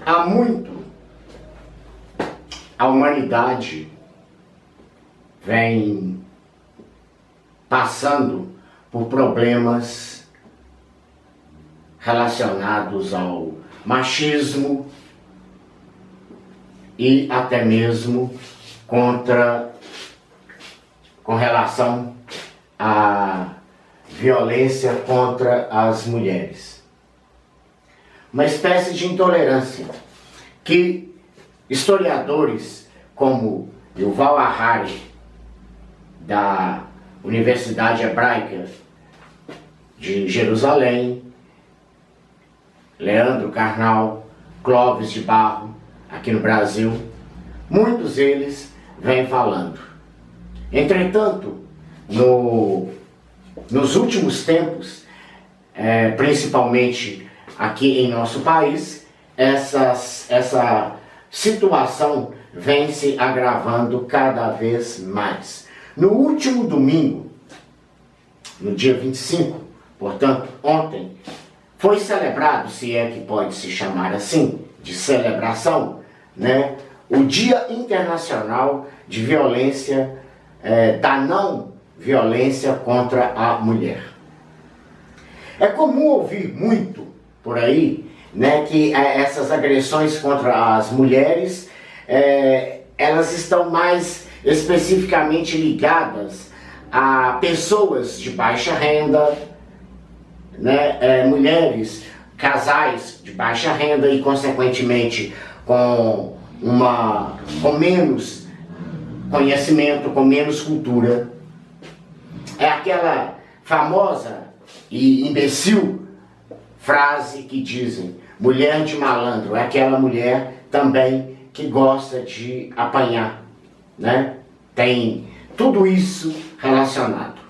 Há muito, a humanidade vem passando por problemas relacionados ao machismo e até mesmo com relação à violência contra as mulheres. Uma espécie de intolerância que historiadores como Yuval Harari, da Universidade Hebraica de Jerusalém, Leandro Carnal, Clóvis de Barro, aqui no Brasil, muitos deles vêm falando. Entretanto, nos últimos tempos, principalmente aqui em nosso país, essa situação vem se agravando cada vez mais. No último domingo, no dia 25, portanto, ontem, foi celebrado, se é que pode se chamar assim, de celebração, né, o Dia Internacional de Violência, da não violência contra a mulher. É comum ouvir muito por aí, né, que essas agressões contra as mulheres, elas estão mais especificamente ligadas a pessoas de baixa renda, né, mulheres, casais de baixa renda e consequentemente com menos conhecimento, com menos cultura. É aquela famosa e imbecil frase que dizem: mulher de malandro é aquela mulher também que gosta de apanhar, né? Tem tudo isso relacionado.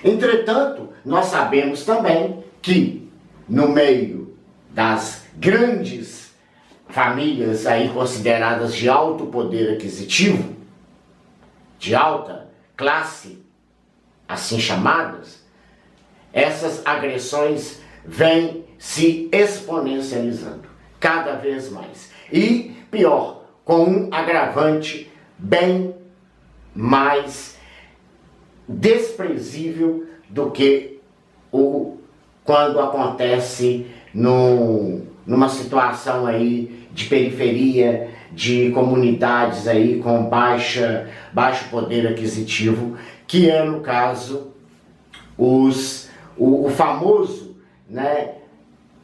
Entretanto, nós sabemos também que no meio das grandes famílias aí consideradas de alto poder aquisitivo, de alta classe, assim chamadas, essas agressões vêm se exponencializando cada vez mais. E pior, com um agravante bem mais desprezível do que quando acontece numa situação aí de periferia, de comunidades aí com baixo poder aquisitivo, que é, no caso, o famoso, né,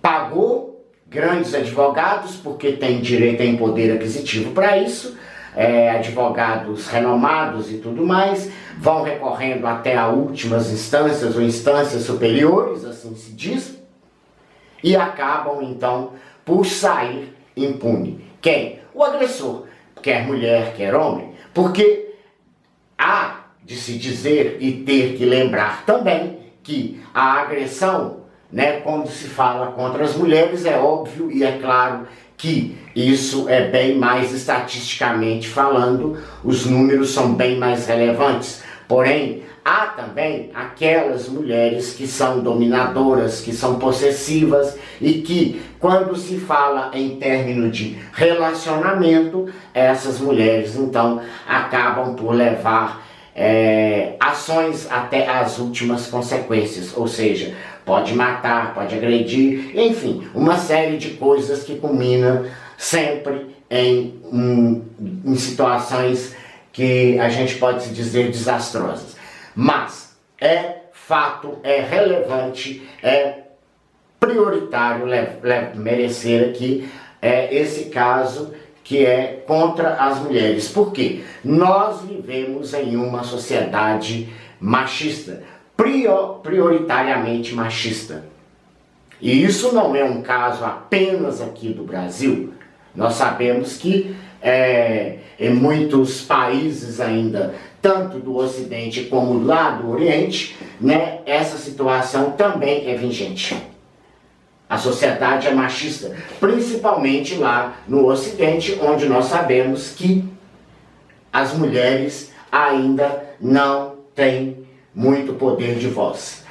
pagou grandes advogados, porque tem direito, tem poder aquisitivo para isso, advogados renomados e tudo mais, vão recorrendo até a últimas instâncias ou instâncias superiores, assim se diz, e acabam então por sair impune. Quem? O agressor, quer mulher, quer homem, porque há de se dizer e ter que lembrar também que a agressão, né, quando se fala contra as mulheres, é óbvio e é claro que isso é bem mais estatisticamente falando, os números são bem mais relevantes. Porém, há também aquelas mulheres que são dominadoras, que são possessivas e que, quando se fala em término de relacionamento, essas mulheres então acabam por levar ações até as últimas consequências, ou seja, pode matar, pode agredir, enfim, uma série de coisas que culminam sempre em situações que a gente pode se dizer desastrosas. Mas é fato, é relevante, é prioritário merecer aqui esse caso que é contra as mulheres. Por quê? Nós vivemos em uma sociedade machista, prioritariamente machista. E isso não é um caso apenas aqui do Brasil. Nós sabemos que em muitos países ainda, tanto do Ocidente como lá do Oriente, né, essa situação também é vigente. A sociedade é machista, principalmente lá no Ocidente, onde nós sabemos que as mulheres ainda não têm muito poder de voz.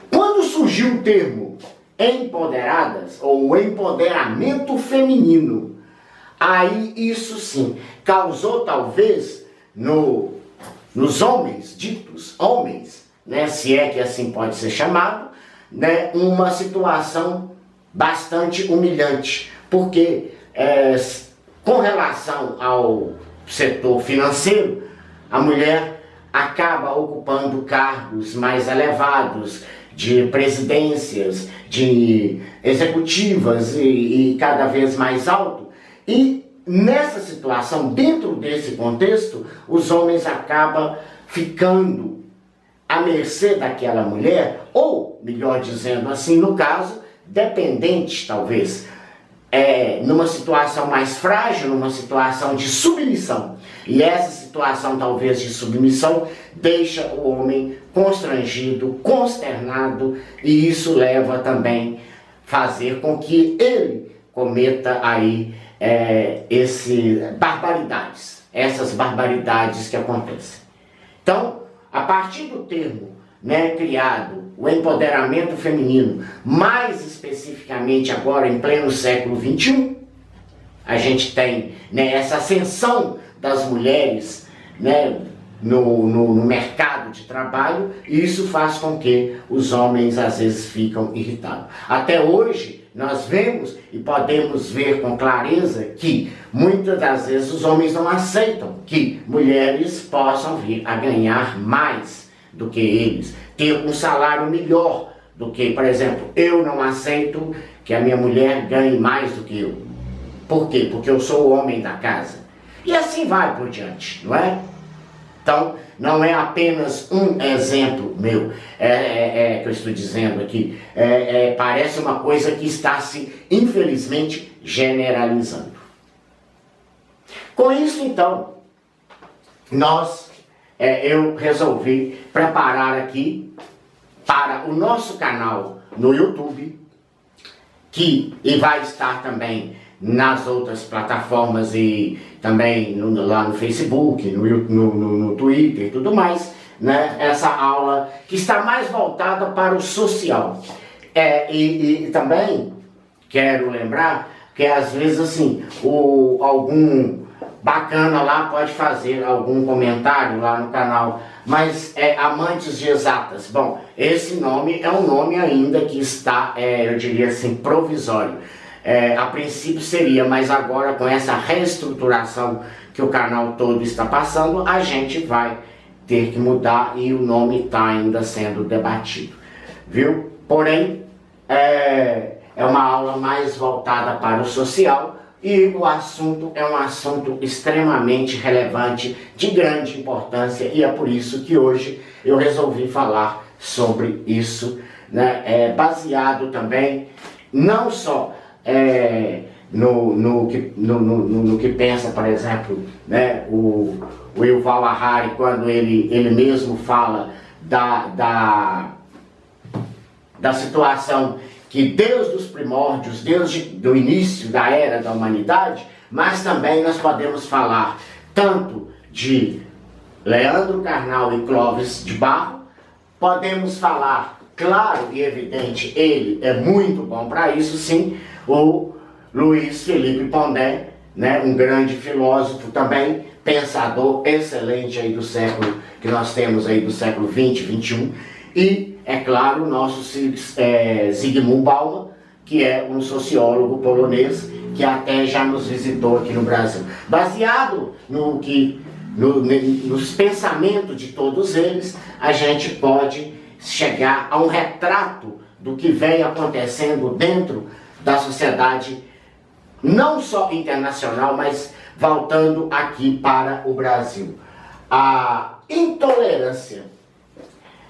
Quando surgiu o termo empoderadas, ou o empoderamento feminino, aí isso sim causou talvez nos homens, ditos homens, né, se é que assim pode ser chamado, né, uma situação bastante humilhante, porque com relação ao setor financeiro, a mulher acaba ocupando cargos mais elevados, de presidências, de executivas e cada vez mais alto. E nessa situação, dentro desse contexto, os homens acabam ficando à mercê daquela mulher, ou, melhor dizendo assim, no caso, dependente, talvez, numa situação mais frágil, numa situação de submissão. E essa situação, talvez, de submissão, deixa o homem constrangido, consternado, e isso leva também a fazer com que ele cometa aí essas barbaridades que acontecem. Então, a partir do termo, né, criado, o empoderamento feminino, mais especificamente agora em pleno século XXI, a gente tem, né, essa ascensão das mulheres, né, no mercado de trabalho, e isso faz com que os homens às vezes ficam irritados. Até hoje nós vemos e podemos ver com clareza que muitas das vezes os homens não aceitam que mulheres possam vir a ganhar mais do que eles, ter um salário melhor do que, por exemplo, eu não aceito que a minha mulher ganhe mais do que eu. Por quê? Porque eu sou o homem da casa. E assim vai por diante, não é? Então, não é apenas um exemplo meu que eu estou dizendo aqui. Parece uma coisa que está se, infelizmente, generalizando. Com isso, então, eu resolvi preparar aqui para o nosso canal no YouTube, e vai estar também nas outras plataformas e também lá no Facebook, no Twitter e tudo mais, né? Essa aula que está mais voltada para o social. E também quero lembrar que às vezes assim, algum bacana lá pode fazer algum comentário lá no canal, mas amantes de exatas. Bom, esse nome é um nome ainda que está, eu diria assim, provisório. A princípio seria, mas agora com essa reestruturação que o canal todo está passando, a gente vai ter que mudar e o nome está ainda sendo debatido, viu? Porém, é uma aula mais voltada para o social e o assunto é um assunto extremamente relevante, de grande importância, e é por isso que hoje eu resolvi falar sobre isso, né? Baseado também não só no que pensa, por exemplo, né, o Yuval Harari, quando ele mesmo fala da situação que desde os primórdios, desde o início da era da humanidade, mas também nós podemos falar tanto de Leandro Carnal e Clóvis de Barro, podemos falar, claro e evidente, ele é muito bom para isso, sim, o Luiz Felipe Pondé, né, um grande filósofo também, pensador excelente aí do século, que nós temos aí do século 20, 21, e, é claro, o nosso Zygmunt Bauman, que é um sociólogo polonês, que até já nos visitou aqui no Brasil. Baseado nos pensamentos de todos eles, a gente pode chegar a um retrato do que vem acontecendo dentro da sociedade, não só internacional, mas voltando aqui para o Brasil. A intolerância.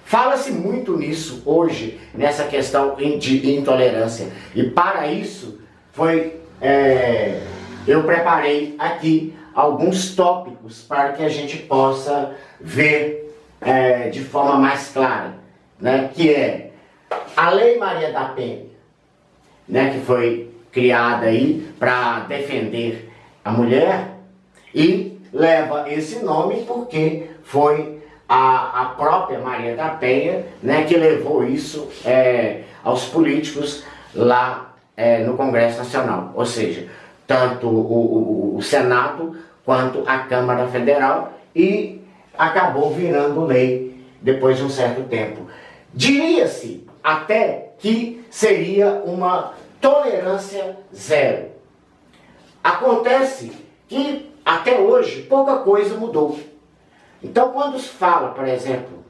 Fala-se muito nisso hoje, nessa questão de intolerância. E para isso, eu preparei aqui alguns tópicos para que a gente possa ver de forma mais clara, né? Que é a Lei Maria da Penha, né, que foi criada aí para defender a mulher, e leva esse nome porque foi a própria Maria da Penha, né, que levou isso aos políticos lá no Congresso Nacional, ou seja, tanto o Senado quanto a Câmara Federal, e acabou virando lei depois de um certo tempo. Diria-se até que seria uma tolerância zero. Acontece que até hoje pouca coisa mudou. Então, quando se fala, por exemplo,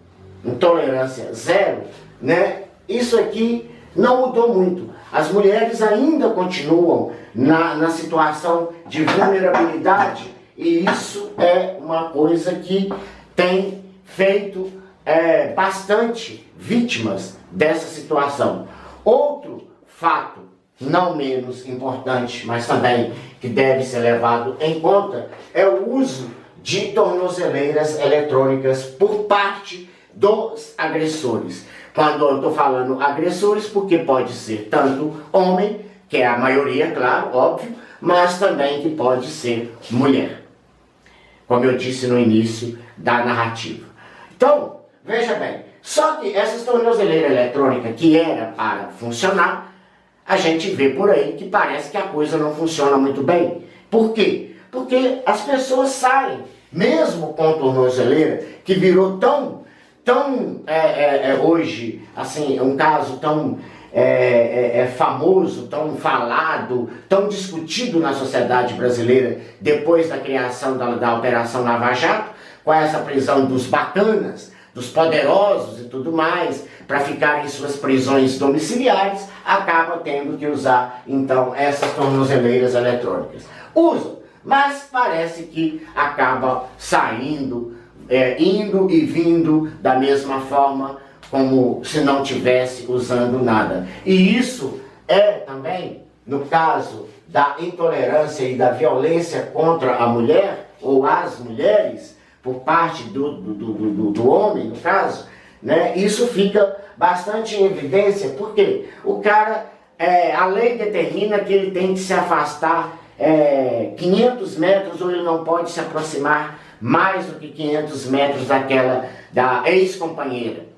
em tolerância zero, né, isso aqui não mudou muito. As mulheres ainda continuam na situação de vulnerabilidade, e isso é uma coisa que tem feito bastante vítimas dessa situação. Outro fato, não menos importante, mas também que deve ser levado em conta, é o uso de tornozeleiras eletrônicas por parte dos agressores. Quando eu estou falando agressores, porque pode ser tanto homem, que é a maioria, claro, óbvio, mas também que pode ser mulher, como eu disse no início da narrativa. Então, veja bem, só que essas tornozeleiras eletrônicas que era para funcionar, a gente vê por aí que parece que a coisa não funciona muito bem. Por quê? Porque as pessoas saem, mesmo com tornozeleira, que virou tão hoje, assim, um caso tão famoso, tão falado, tão discutido na sociedade brasileira, depois da criação da Operação Lava Jato, com essa prisão dos bacanas, dos poderosos e tudo mais, para ficar em suas prisões domiciliares, acaba tendo que usar, então, essas tornozeleiras eletrônicas. Usam, mas parece que acaba saindo, indo e vindo da mesma forma, como se não tivesse usando nada. E isso é também, no caso da intolerância e da violência contra a mulher, ou as mulheres, por parte do homem, no caso, né? Isso fica bastante em evidência, porque o cara, a lei determina que ele tem que se afastar 500 metros, ou ele não pode se aproximar mais do que 500 metros da ex-companheira,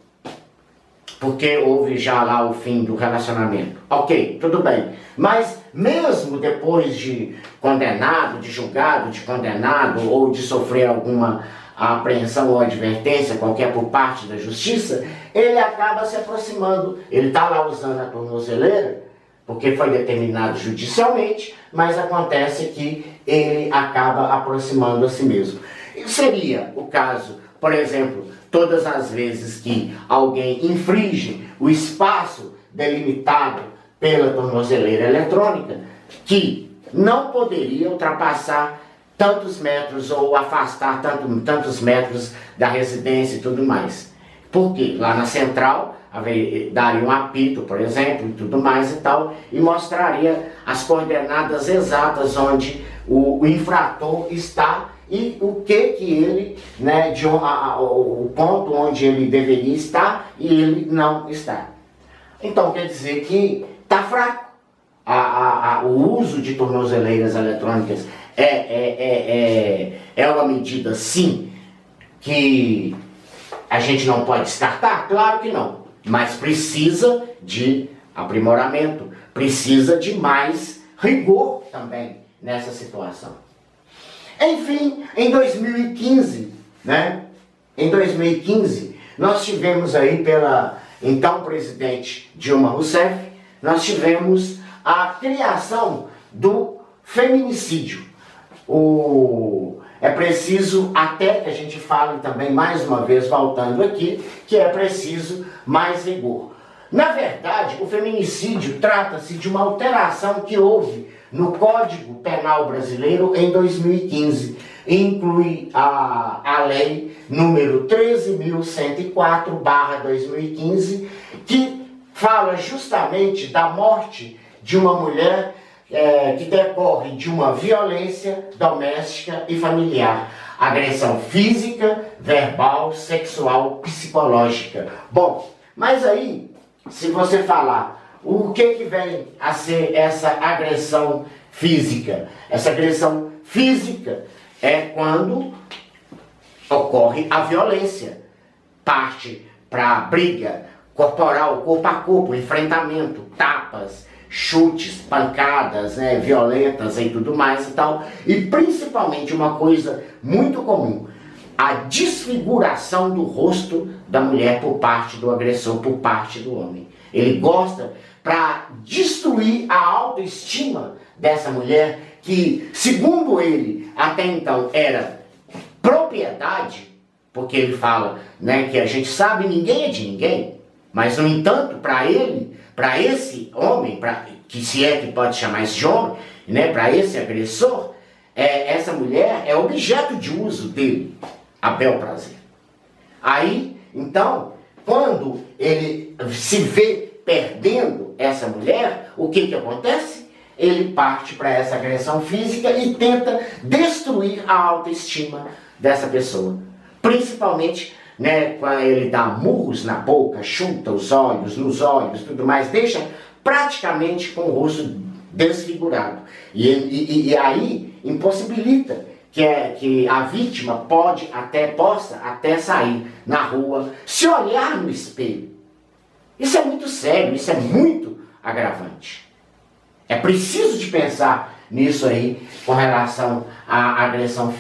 porque houve já lá o fim do relacionamento. Ok, tudo bem. Mas mesmo depois de condenado, de julgado, de condenado, ou de sofrer alguma apreensão ou advertência, qualquer por parte da justiça, ele acaba se aproximando. Ele está lá usando a tornozeleira, porque foi determinado judicialmente, mas acontece que ele acaba aproximando a si mesmo. E seria o caso, por exemplo, todas as vezes que alguém infringe o espaço delimitado pela tornozeleira eletrônica, que não poderia ultrapassar tantos metros ou afastar tantos metros da residência e tudo mais. Porque lá na central daria um apito, por exemplo, e tudo mais e tal, e mostraria as coordenadas exatas onde o infrator está e o que ele, né, o ponto onde ele deveria estar e ele não está. Então quer dizer que está fraco. O uso de tornozeleiras eletrônicas é uma medida, sim, que a gente não pode descartar? Claro que não, mas precisa de aprimoramento, precisa de mais rigor também nessa situação. Enfim, em 2015, né? Em 2015, nós tivemos aí pela então presidente Dilma Rousseff, nós tivemos a criação do feminicídio. É preciso, até que a gente fale também, mais uma vez, voltando aqui, que é preciso mais rigor. Na verdade, o feminicídio trata-se de uma alteração que houve no Código Penal Brasileiro em 2015. Inclui a lei número 13.104/2015, que fala justamente da morte de uma mulher que decorre de uma violência doméstica e familiar, agressão física, verbal, sexual, psicológica. Bom, mas aí, se você falar o que vem a ser essa agressão física? Essa agressão física é quando ocorre a violência, parte para briga corporal, corpo a corpo, enfrentamento, tapas, chutes, pancadas, né, violentas e tudo mais e tal. E principalmente uma coisa muito comum, a desfiguração do rosto da mulher por parte do agressor, por parte do homem. Ele gosta para destruir a autoestima dessa mulher que, segundo ele, até então era propriedade, porque ele fala, né, que a gente sabe ninguém é de ninguém, mas no entanto, para ele, para esse homem, que se é que pode chamar esse homem, né, para esse agressor, essa mulher é objeto de uso dele, a bel prazer. Aí, então, quando ele se vê perdendo essa mulher, o que acontece? Ele parte para essa agressão física e tenta destruir a autoestima dessa pessoa. Principalmente, né, quando ele dá murros na boca, chuta os olhos, nos olhos, tudo mais, deixa praticamente com o rosto desfigurado. E aí impossibilita que a vítima possa até sair na rua, se olhar no espelho. Isso é muito sério, isso é muito agravante. É preciso de pensar nisso aí com relação à agressão física.